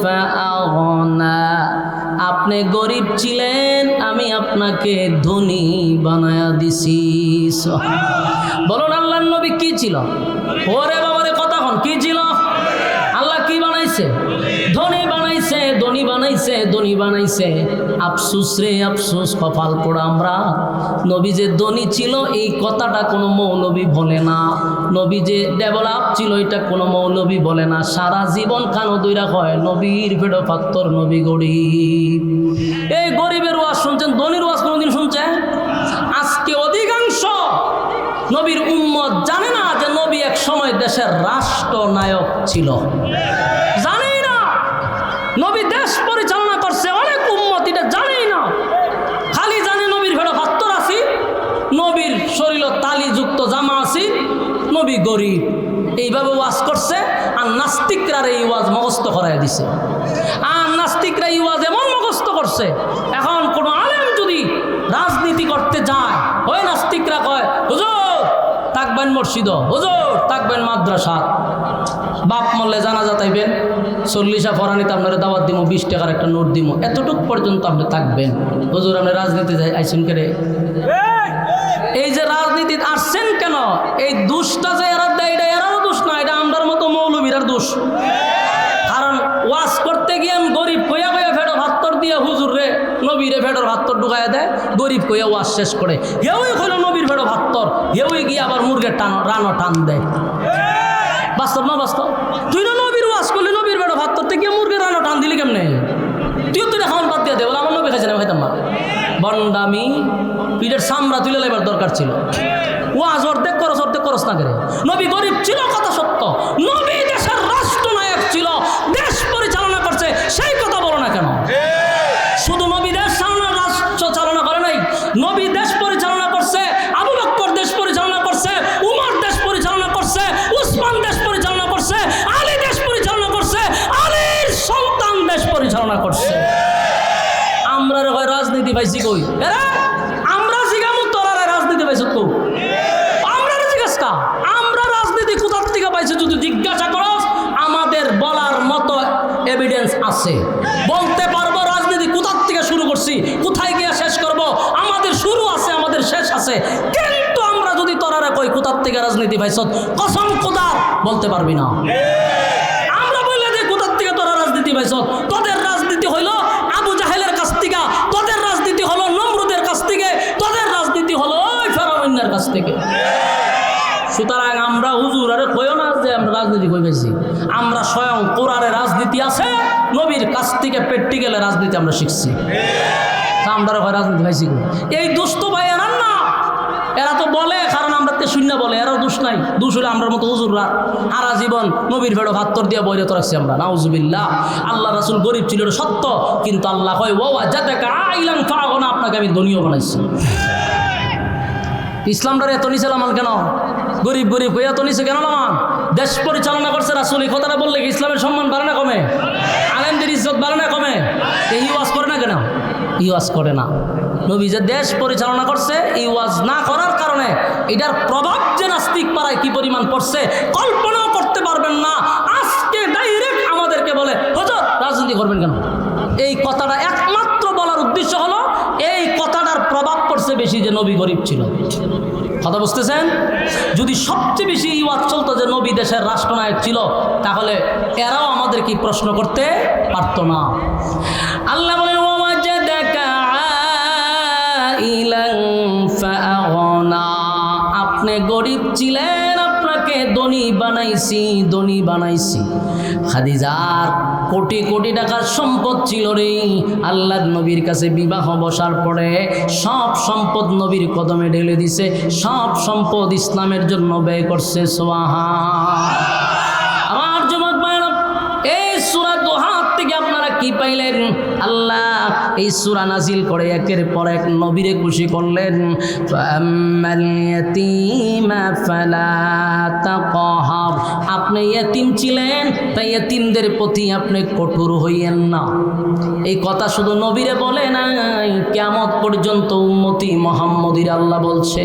ফাআগনা, আপনি গরিব ছিলেন, আমি আপনাকে ধনী বানায়া দিছি। বলুন আল্লাহর নবী কি ছিল? ওরে বাবারে কথা হন, কি ছিল? আল্লাহ কি বানাইছে? ধনী বানাইছে, ধনী বানাইছে। বানাইছে, ধনী বানাইছে। আফসুস রে আফসুস, কপাল পোড়া আমরা। নবী যে ধনী ছিল এই কথাটা কোনো মৌলবী বলে না, নবী যে ডেভেলপ ছিল এটা কোনো মৌলবী বলে না। সারা জীবন কানো দইরা কয় নবীর পেট পাত্তর, নবী গরিব। এই গরিবের ওয়াজ শুনছেন, ধনীর ওয়াজ কোনোদিন শুনছেন? আজকে অধিকাংশ নবীর উম্মত জানে না যে নবী এক সময় দেশের রাষ্ট্রনায়ক ছিল, জানেই না। নবী দেশ পরিচালনা করছে, অনেক উম্মত এটা জানেই না। খালি জানে নবীর ভেড়া পাত্তর আছি, নবীর শরীর তালিযুক্ত জামা আছি, নবী গরিব। এইভাবে ওয়াজ করছে। আর নাস্তিকরা এই ওয়াজ মুখস্থ করাই দিছে। আর নাস্তিকরা এই ওয়াজ এমন মুখস্থ করছে, এখন কোনো আলেম যদি রাজনীতি করতে যায়, ওই নাস্তিকরা কয় হুজুর থাকবেন মসজিদ, হুজুর থাকবেন মাদ্রাসা, বাপ মরলে জানাজা তাইবেন, 40 ফরানিতে আপনারা দাওয়াত দিব, 20 টাকার একটা নোট দিব, এতটুক পর্যন্ত আপনি থাকবেন। হুজুর আপনি রাজনীতি যাই আইসেন কেড়ে? এই যে রাজনীতি আসছেন কেন? এই দোষটা যে এরা দেয়, এটা এরাও দোষ না, এটা আমরার মতো মৌলবীরার দোষ। কারণ ওয়াজ করতে গিয়ে গরিব কইয়া কইয়া ফেডো ভাত্তর দিয়ে হুজুর রে নবীরে ফেডোর ভাত্তর ঢুকাইয়া দেয়, গরিব কইয়া ওয়াজ শেষ করে। হেউই হইল নবীর ফেডো ভাত্তর, হেউই গিয়ে আবার মুরগের রানো টান দেয়। বাস্তব না বাস্তব? তুই না নবীর ওয়াজ করলি, নবীর ফেডো ভাত্তর থেকে মুরগের রানো টান দিলি কেমনে? তুইও তুই খাওয়ান বাদ দিয়ে দে, বলে আমার নবী খাইছে না, খাইতাম না। বন্ডামি, পিঠের সামরা তুলে লেবার দরকার ছিল। ওয়াজ অর্ধেক করস না করে। নবী গরিব ছিল, কথা সত্য। নবী দেশের রাষ্ট্রনায়ক ছিল, দেশ পরিচালনা করছে, সেই কথা বলো না কেন? শুধু নবী দেশ রাষ্ট্র চালনা করে নাই, নবী দেশ পরিচালনা করছে, আবু বকর দেশ পরিচালনা করছে, উমর দেশ পরিচালনা করছে, উসমান দেশ পরিচালনা করছে, আলী দেশ পরিচালনা করছে, আলীর সন্তান দেশ পরিচালনা করছে। আমরা রাজনীতি পাইছি কই? আমরা জিগামু তোরা রাজনীতি পাইছ তো? আমরা জিজ্ঞাস কা আমরা রাজনীতি কোথার থেকে পাইছি? যদি জিজ্ঞাসা করো, আমাদের বলার মতো এভিডেন্স আছে, বলতে পারবো রাজনীতি কোথার থেকে শুরু করছি, কোথায় গিয়ে শেষ করব। আমাদের শুরু আছে, আমাদের শেষ আছে। কিন্তু আমরা যদি তোরা কই কোথার থেকে রাজনীতি পাইছ, কসম খোদার বলতে পারবি না। আমরা বললে যে কোথার থেকে তোরা রাজনীতি পাইছ, তোদের রাজনীতি হইল আবু জাহেলের কাছ থেকে, তোদের রাজনীতি হলো নমরুদের কাছ থেকে, তোদের রাজনীতি হলো ওই ফেরাউনের কাছ থেকে। সুতরাং আমরা হুজুর আরে কইও না যে আমরা রাজনীতি কই পেয়েছি। আমরা স্বয়ং কোরআনে রাজনীতি আছে, নবীর কাছ থেকে প্র্যাকটিক্যালে রাজনীতি আমরা শিখছি। আমরা রাজনীতি পাইছি। এই দুষ্ট ভাই এরান না, এরা তো বলে কারণ আমরা তে শূন্য বলে, এরাও দোষ নাই। দোষ হলে আমরার মতো হুজুররা সারা জীবন নবীর ভেড়ো ভাত্তর দিয়ে বইরে তো রাখছি আমরা, নাউজুবিল্লাহ। আল্লাহ রাসূল গরিব ছিল, এটা সত্য, কিন্তু আল্লাহ কয় ওয়া জাতাকা আইলান ফাগনা, আপনাকে আমি ধনীও বানাইছি। ইসলামটার এত নিচে লামান কেন? গরিব গরিব হয়ে এত নিচে কেন লামান? দেশ পরিচালনা করছে রাসূল, এই কথাটা বললে কি ইসলামের সম্মান বাড়ে না কমে? আলেমদের ইজ্জত বাড়ে না কমে? এই ওয়াজ করে না কেন? এই ওয়াজ করে না। নবী যে দেশ পরিচালনা করছে, এই ওয়াজ না করার কারণে এটার প্রভাব যে নাস্তিক পাড়ায় কি পরিমাণ পড়ছে কল্পনাও করতে পারবেন না। আজকে ডাইরেক্ট আমাদেরকে বলে হুজুর রাজনীতি করবেন কেন? এই কথাটা একমাত্র বলার উদ্দেশ্য হলো এই কথাটার প্রভাব পড়ছে বেশি যে নবী গরিব ছিল। কথা বুঝতেছেন? যদি সবচেয়ে বেশি এই ওয়াজ চলতো যে নবী দেশের রাষ্ট্রনায়ক ছিল, তাহলে এরাও আমাদের কি প্রশ্ন করতে পারত না। আল্লাহ বলেন আপনি গরিব ছিলেন, আপনাকে ধনী বানাইছি, ধনী বানাইছি। খাদিজার কোটি কোটি টাকার সম্পদ ছিল রে। আল্লাহর নবীর কাছে বিবাহ বসার পরে সব সম্পদ নবীর কদমে ঢেলে দিছে, সব সম্পদ ইসলামের জন্য ব্যয় করছে। সুবহান। আমার যুবক ভাইরা, এই সূরা দোহা থেকে আপনারা কি পাইলেন? আল্লাহ এই সূরা নাজিল করে একের পর এক নবীরে খুশি করলেন। ফাআম্মাল ইয়াতীমা ফালা তাকহার, আপনি ইয়াতীম ছিলেন, তাই ইয়াতীমদের প্রতি আপনি কঠোর হইয়েন না। এই কথা শুধু নবীরে বলে নাই, কিয়ামত পর্যন্ত উম্মতি মুহাম্মদীর আল্লাহ বলছে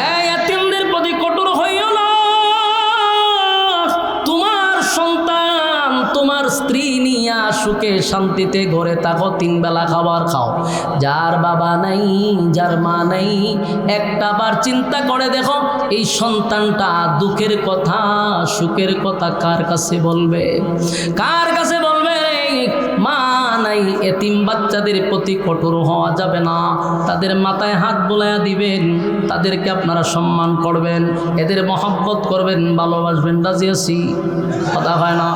এই ইয়াতীমদের প্রতি কঠোর হইও না। তোমার সন্তান, তোমার স্ত্রী নিয়া সুখে শান্তিতে ঘরে থাকো, 3 বেলা খাবার খাও। যার বাবা নাই, যার মা নাই, একটা বার চিন্তা করে দেখো এই সন্তানটা দুঃখের কথা সুখের কথা কার কাছে বলবে? কার কাছে বলবে? মা নাই, এতিম বাচ্চাদের প্রতি কঠোর হওয়া যাবে না, তাদের মাথায় হাত বোলায়া দিবেন, তাদেরকে আপনারা সম্মান করবেন, এদের মহব্বত করবেন, ভালোবাসবেন। রাজি আছি? কথা হয় না?